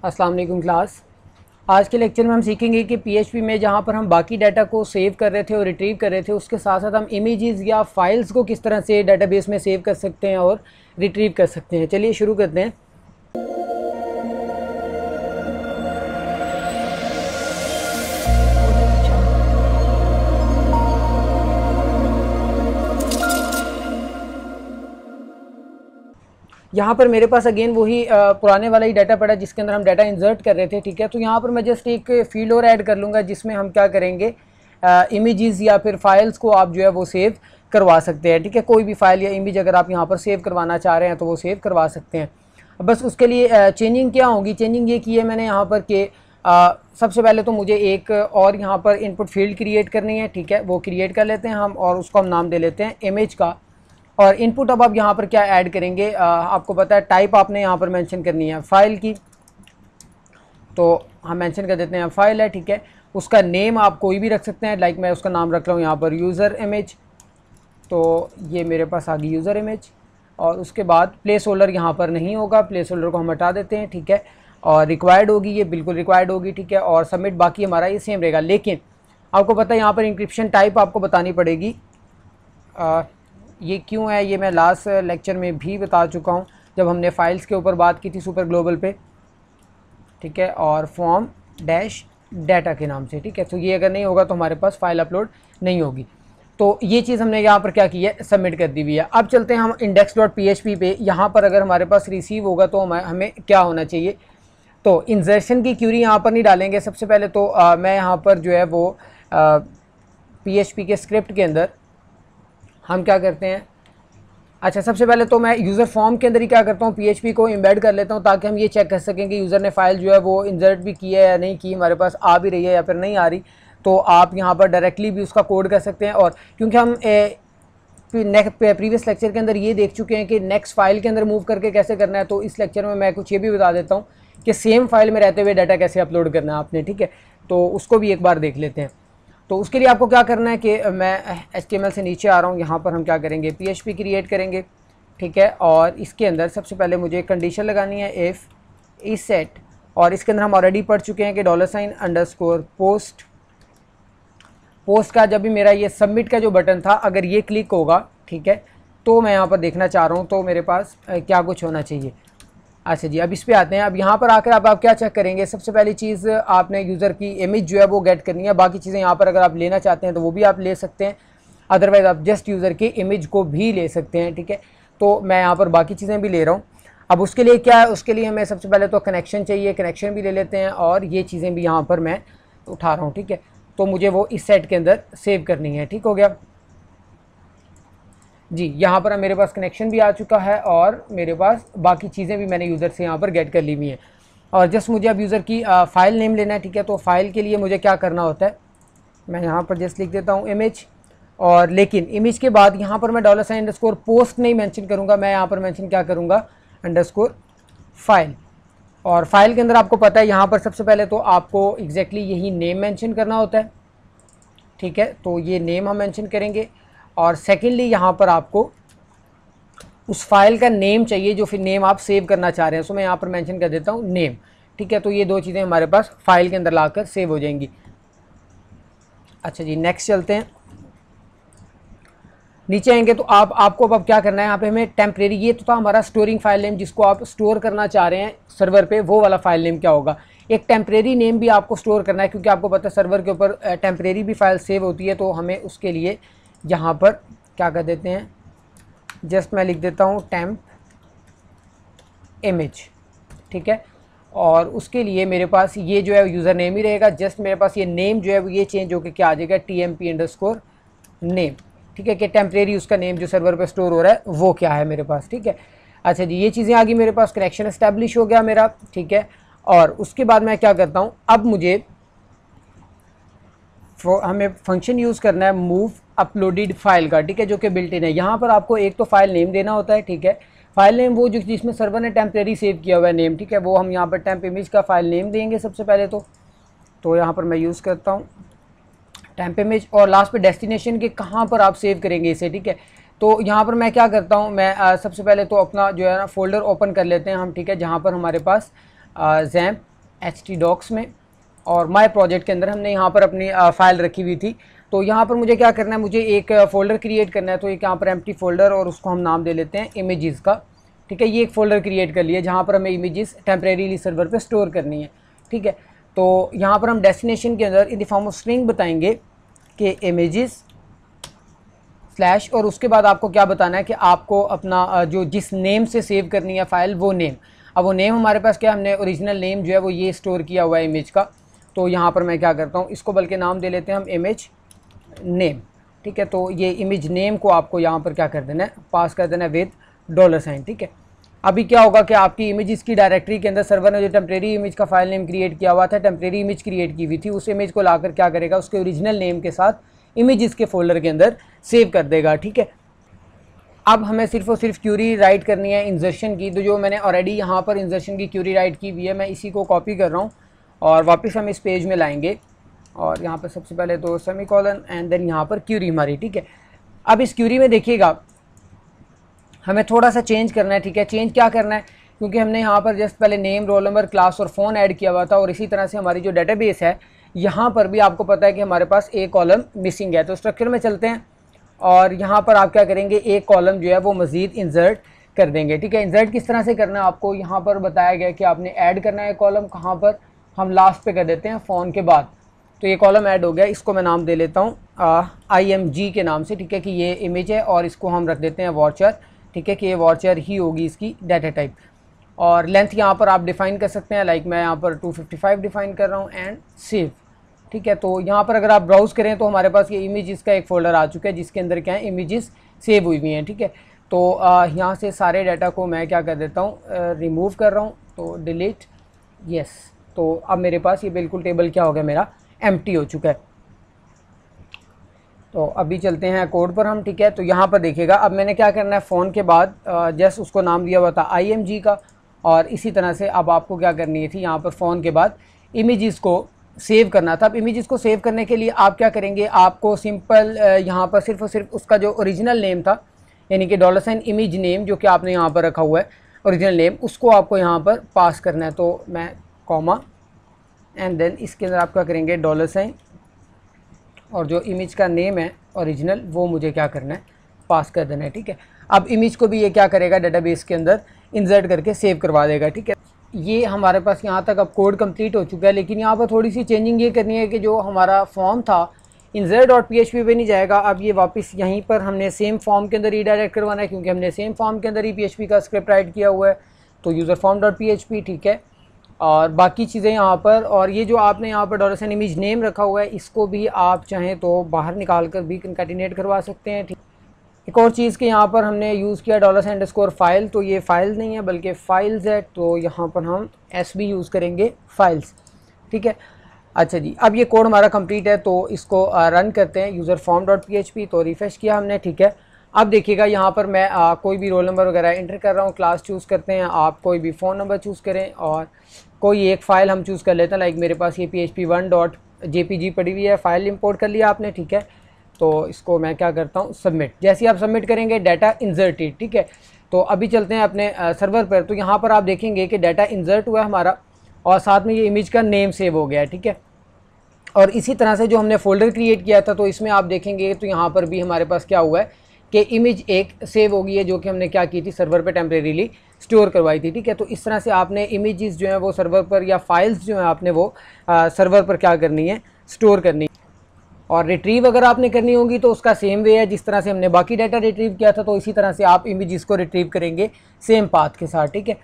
अस्सलाम वालेकुम क्लास। आज के लेक्चर में हम सीखेंगे कि पीएचपी में जहाँ पर हम बाकी डाटा को सेव कर रहे थे और रिट्रीव कर रहे थे, उसके साथ साथ हम इमेजेस या फाइल्स को किस तरह से डाटाबेस में सेव कर सकते हैं और रिट्रीव कर सकते हैं। चलिए शुरू करते हैं। यहाँ पर मेरे पास अगेन वही पुराने वाला ही डाटा पड़ा जिसके अंदर हम डाटा इंसर्ट कर रहे थे। ठीक है, तो यहाँ पर मैं जस्ट एक फील्ड और ऐड कर लूँगा जिसमें हम क्या करेंगे, इमेजेस या फिर फाइल्स को आप जो है वो सेव करवा सकते हैं। ठीक है, कोई भी फाइल या इमेज अगर आप यहाँ पर सेव करवाना चाह रहे हैं तो वो सेव करवा सकते हैं। बस उसके लिए चेंजिंग क्या होगी, चेंजिंग ये की है मैंने यहाँ पर कि सबसे पहले तो मुझे एक और यहाँ पर इनपुट फील्ड क्रिएट करनी है। ठीक है, वो क्रिएट कर लेते हैं हम और उसको हम नाम दे लेते हैं इमेज का। और इनपुट अब आप यहाँ पर क्या ऐड करेंगे, आपको पता है टाइप आपने यहाँ पर मेंशन करनी है फाइल की, तो हम मेंशन कर देते हैं फाइल है। ठीक है, उसका नेम आप कोई भी रख सकते हैं, लाइक मैं उसका नाम रख रहा हूँ यहाँ पर यूज़र इमेज, तो ये मेरे पास आ गई यूज़र इमेज। और उसके बाद प्लेस होल्डर यहाँ पर नहीं होगा, प्लेस होल्डर को हम हटा देते हैं। ठीक है, और रिक्वायर्ड होगी, ये बिल्कुल रिक्वायर्ड होगी। ठीक है, और सबमिट बाकी हमारा ये सेम रहेगा, लेकिन आपको पता है यहाँ पर इंक्रिप्शन टाइप आपको बतानी पड़ेगी। ये क्यों है ये मैं लास्ट लेक्चर में भी बता चुका हूँ जब हमने फाइल्स के ऊपर बात की थी सुपर ग्लोबल पे। ठीक है, और फॉर्म डैश डाटा के नाम से। ठीक है, तो ये अगर नहीं होगा तो हमारे पास फाइल अपलोड नहीं होगी। तो ये चीज़ हमने यहाँ पर क्या की है, सबमिट कर दी हुई है। अब चलते हैं हम index.php पे। यहाँ पर अगर हमारे पास रिसीव होगा तो हमें क्या होना चाहिए, तो इंसर्शन की क्यूरी यहाँ पर नहीं डालेंगे। सबसे पहले तो मैं यहाँ पर जो है वो PHP के स्क्रिप्ट के अंदर हम क्या करते हैं, अच्छा सबसे पहले तो मैं यूज़र फॉर्म के अंदर ही क्या करता हूँ, PHP को एम्बेड कर लेता हूँ ताकि हम ये चेक कर सकें कि यूज़र ने फ़ाइल जो है वो इंसर्ट भी की है या नहीं की, हमारे पास आ भी रही है या फिर नहीं आ रही। तो आप यहाँ पर डायरेक्टली भी उसका कोड कर सकते हैं। और क्योंकि हम प्रीवियस लेक्चर के अंदर ये देख चुके हैं कि नेक्स्ट फाइल के अंदर मूव करके कैसे करना है, तो इस लेक्चर में मैं कुछ ये भी बता देता हूँ कि सेम फाइल में रहते हुए डाटा कैसे अपलोड करना है आपने। ठीक है, तो उसको भी एक बार देख लेते हैं। तो उसके लिए आपको क्या करना है कि मैं HTML से नीचे आ रहा हूँ, यहाँ पर हम क्या करेंगे, PHP क्रिएट करेंगे। ठीक है, और इसके अंदर सबसे पहले मुझे कंडीशन लगानी है इफ़ इस सेट, और इसके अंदर हम ऑलरेडी पढ़ चुके हैं कि $_ पोस्ट का जब भी मेरा ये सबमिट का जो बटन था अगर ये क्लिक होगा, ठीक है, तो मैं यहाँ पर देखना चाह रहा हूँ तो मेरे पास क्या कुछ होना चाहिए। अच्छा जी, अब इस पे आते हैं। अब यहाँ पर आकर आप क्या चेक करेंगे, सबसे पहली चीज़ आपने यूज़र की इमेज जो है वो गेट करनी है। बाकी चीज़ें यहाँ पर अगर आप लेना चाहते हैं तो वो भी आप ले सकते हैं, अदरवाइज़ आप जस्ट यूज़र की इमेज को भी ले सकते हैं। ठीक है, तो मैं यहाँ पर बाकी चीज़ें भी ले रहा हूँ। अब उसके लिए क्या है, उसके लिए हमें सबसे पहले तो कनेक्शन चाहिए, कनेक्शन भी ले लेते हैं और ये चीज़ें भी यहाँ पर मैं उठा रहा हूँ। ठीक है, तो मुझे वो इस सेट के अंदर सेव करनी है। ठीक हो गया जी, यहाँ पर मेरे पास कनेक्शन भी आ चुका है और मेरे पास बाकी चीज़ें भी मैंने यूज़र से यहाँ पर गेट कर ली हुई हैं। और जस्ट मुझे अब यूज़र की फ़ाइल नेम लेना है। ठीक है, तो फाइल के लिए मुझे क्या करना होता है, मैं यहाँ पर जस्ट लिख देता हूँ इमेज, और लेकिन इमेज के बाद यहाँ पर मैं $_पोस्ट नहीं मेंशन करूँगा, मैं यहाँ पर मेंशन क्या करूँगा, _फाइल। और फाइल के अंदर आपको पता है यहाँ पर सबसे पहले तो आपको एग्जैक्टली यही नेम मेंशन करना होता है। ठीक है, तो ये नेम हम मेंशन करेंगे। और सेकेंडली यहाँ पर आपको उस फाइल का नेम चाहिए जो फिर नेम आप सेव करना चाह रहे हैं, सो मैं यहाँ पर मेंशन कर देता हूँ नेम। ठीक है, तो ये दो चीज़ें हमारे पास फाइल के अंदर लाकर सेव हो जाएंगी। अच्छा जी, नेक्स्ट चलते हैं। नीचे आएंगे तो आपको अब क्या करना है, यहाँ पे हमें टेम्परेरी, ये तो था हमारा स्टोरिंग फाइल नेम जिसको आप स्टोर करना चाह रहे हैं सर्वर पे, वो वाला फाइल नेम क्या होगा। एक टेम्परेरी नेम भी आपको स्टोर करना है क्योंकि आपको पता है सर्वर के ऊपर टेम्परेरी भी फाइल सेव होती है, तो हमें उसके लिए यहाँ पर क्या कर देते हैं, जस्ट मैं लिख देता हूँ टेम्प इमेज। ठीक है, और उसके लिए मेरे पास ये जो है यूज़र नेम ही रहेगा, जस्ट मेरे पास ये नेम जो है वो ये चेंज होकर क्या आ जाएगा, TMP_नेम। ठीक है, कि टेम्परेरी उसका नेम जो सर्वर पे स्टोर हो रहा है वो क्या है मेरे पास। ठीक है, अच्छा जी, ये चीज़ें आ गई मेरे पास, कनेक्शन इस्टेब्लिश हो गया मेरा। ठीक है, और उसके बाद मैं क्या करता हूँ, अब मुझे हमें फंक्शन यूज़ करना है मूव अपलोडेड फाइल का। ठीक है, जो कि बिल्ट इन है। यहाँ पर आपको एक तो फाइल नेम देना होता है। ठीक है, फाइल नेम वो जो जिसमें सर्वर ने टेम्परेरी सेव किया हुआ है नेम। ठीक है, वो हम यहाँ पर टेम्प इमेज का फाइल नेम देंगे सबसे पहले तो यहाँ पर मैं यूज़ करता हूँ टेम्प इमेज, और लास्ट पे डेस्टिनेशन के कहाँ पर आप सेव करेंगे इसे। ठीक है, तो यहाँ पर मैं क्या करता हूँ, मैं सबसे पहले तो अपना जो है ना फोल्डर ओपन कर लेते हैं हम। ठीक है, जहाँ पर हमारे पास XAMPP htdocs में, और माय प्रोजेक्ट के अंदर हमने यहाँ पर अपनी फ़ाइल रखी हुई थी। तो यहाँ पर मुझे क्या करना है, मुझे एक फ़ोल्डर क्रिएट करना है। तो एक यहाँ पर एम्प्टी फ़ोल्डर, और उसको हम नाम दे लेते हैं इमेजेस का, ठीक है। ये एक फ़ोल्डर क्रिएट कर लिया जहाँ पर हमें इमेजेस टेम्परेरीली सर्वर पे स्टोर करनी है, ठीक है। तो यहाँ पर हम डेस्टिनेशन के अंदर in the form of string बताएंगे कि इमेजेस स्लैश, और उसके बाद आपको क्या बताना है कि आपको अपना जो जिस नेम से सेव करनी है फ़ाइल, वो नेम। अब वो नेम हमारे पास क्या, हमने ओरिजिनल नेम जो है वो ये स्टोर किया हुआ है इमेज का। तो यहाँ पर मैं क्या करता हूँ, इसको बल्कि नाम दे लेते हैं हम इमेज नेम, ठीक है। तो ये इमेज नेम को आपको यहाँ पर क्या कर देना है, पास कर देना है विद $, ठीक है। अभी क्या होगा कि आपकी इमेजेस की डायरेक्टरी के अंदर सर्वर ने जो टेम्परेरी इमेज का फाइल नेम क्रिएट किया हुआ था, टेम्परेरी इमेज क्रिएट की हुई थी, उस इमेज को लाकर क्या करेगा, उसके ओरिजिनल नेम के साथ इमेजेस के फोल्डर के अंदर सेव कर देगा, ठीक है। अब हमें सिर्फ और सिर्फ क्यूरी राइट करनी है इंसर्शन की। तो जो मैंने ऑलरेडी यहाँ पर इंसर्शन की क्यूरी राइट की हुई है, मैं इसी को कॉपी कर रहा हूँ और वापस हम इस पेज में लाएंगे। और यहाँ पर सबसे पहले तो सेमीकोलन एंड देन यहाँ पर क्यूरी हमारी, ठीक है। अब इस क्यूरी में देखिएगा हमें थोड़ा सा चेंज करना है, ठीक है। चेंज क्या करना है, क्योंकि हमने यहाँ पर जस्ट पहले नेम, रोल नंबर, क्लास और फ़ोन ऐड किया हुआ था, और इसी तरह से हमारी जो डेटाबेस है यहाँ पर भी आपको पता है कि हमारे पास एक कॉलम मिसिंग है। तो स्ट्रक्चर में चलते हैं और यहाँ पर आप क्या करेंगे, एक कॉलम जो है वो मज़ीद इंसर्ट कर देंगे, ठीक है। इंसर्ट किस तरह से करना है आपको यहाँ पर बताया गया कि आपने ऐड करना है कॉलम, कहाँ पर, हम लास्ट पे कर देते हैं फ़ोन के बाद। तो ये कॉलम ऐड हो गया, इसको मैं नाम दे लेता हूँ IMG के नाम से, ठीक है, कि ये इमेज है, और इसको हम रख देते हैं वॉचर, ठीक है, कि ये वॉचर ही होगी इसकी डाटा टाइप। और लेंथ यहाँ पर आप डिफ़ाइन कर सकते हैं, लाइक मैं यहाँ पर 255 डिफ़ाइन कर रहा हूँ एंड सेव, ठीक है। तो यहाँ पर अगर आप ब्राउज़ करें तो हमारे पास ये इमेजेस का एक फ़ोल्डर आ चुका है जिसके अंदर क्या है, इमेजेस सेव हुई हुई हैं, ठीक है। तो यहाँ से सारे डाटा को मैं क्या कर देता हूँ, रिमूव कर रहा हूँ, तो डिलीट, यस। तो अब मेरे पास ये बिल्कुल टेबल क्या हो गया, मेरा एम्प्टी हो चुका है। तो अभी चलते हैं कोड पर हम, ठीक है। तो यहाँ पर देखिएगा अब मैंने क्या करना है, फ़ोन के बाद जस्ट उसको नाम दिया हुआ था IMG का, और इसी तरह से अब आपको क्या करनी थी, यहाँ पर फ़ोन के बाद इमेजेस को सेव करना था। अब इमेजेस को सेव करने के लिए आप क्या करेंगे, आपको सिंपल यहाँ पर सिर्फ और सिर्फ उसका जो ओरिजिनल नेम था, यानी कि $ इमेज नेम जो कि आपने यहाँ पर रखा हुआ है ओरिजिनल नेम, उसको आपको यहाँ पर पास करना है। तो मैं कॉमा एंड देन इसके अंदर आप क्या करेंगे, $, और जो इमेज का नेम है ओरिजिनल वो मुझे क्या करना है, पास कर देना है, ठीक है। अब इमेज को भी ये क्या करेगा, डाटाबेस के अंदर इंसर्ट करके सेव करवा देगा, ठीक है। ये हमारे पास यहाँ तक अब कोड कंप्लीट हो चुका है, लेकिन यहाँ पर थोड़ी सी चेंजिंग ये करनी है कि जो हमारा फॉर्म था insert.php पे नहीं जाएगा, अब ये वापस यहीं पर हमने सेम फॉर्म के अंदर रीडायरेक्ट करवाना है, क्योंकि हमने सेम फॉर्म के अंदर ही PHP का स्क्रिप्ट राइट किया हुआ है। तो userform.php, ठीक है, और बाकी चीज़ें यहाँ पर, और ये जो आपने यहाँ पर $ इमेज नेम रखा हुआ है, इसको भी आप चाहें तो बाहर निकाल कर भी कंकैटिनेट करवा सकते हैं, ठीक। एक और चीज़ कि यहाँ पर हमने यूज़ किया $_फाइल, तो ये फाइल नहीं है बल्कि फाइल्स है, तो यहाँ पर हम SB यूज़ करेंगे, फाइल्स, ठीक है। अच्छा जी, अब ये कोड हमारा कंप्लीट है, तो इसको रन करते हैं userform.php। तो रिफ्रेश किया हमने, ठीक है। अब देखिएगा यहाँ पर मैं कोई भी रोल नंबर वगैरह इंटर कर रहा हूँ, क्लास चूज़ करते हैं, आप कोई भी फ़ोन नंबर चूज़ करें, और कोई एक फ़ाइल हम चूज़ कर लेते हैं, लाइक मेरे पास ये php1.jpg पड़ी हुई है, फ़ाइल इंपोर्ट कर लिया आपने, ठीक है। तो इसको मैं क्या करता हूँ, सबमिट। जैसे ही आप सबमिट करेंगे डाटा इंसर्टेड, ठीक है। तो अभी चलते हैं अपने सर्वर पर। तो यहाँ पर आप देखेंगे कि डाटा इंसर्ट हुआ है हमारा, और साथ में ये इमेज का नेम सेव हो गया है, ठीक है। और इसी तरह से जो हमने फ़ोल्डर क्रिएट किया था, तो इसमें आप देखेंगे तो यहाँ पर भी हमारे पास क्या हुआ है कि इमेज एक सेव हो गई है, जो कि हमने क्या की थी, सर्वर पे टेम्परेरीली स्टोर करवाई थी, ठीक है। तो इस तरह से आपने इमेजेस जो हैं वो सर्वर पर, या फाइल्स जो हैं आपने वो सर्वर पर क्या करनी है, स्टोर करनी है। और रिट्रीव अगर आपने करनी होगी तो उसका सेम वे है, जिस तरह से हमने बाकी डाटा रिट्रीव किया था, तो इसी तरह से आप इमेजेस को रिट्रीव करेंगे सेम पाथ के साथ, ठीक है।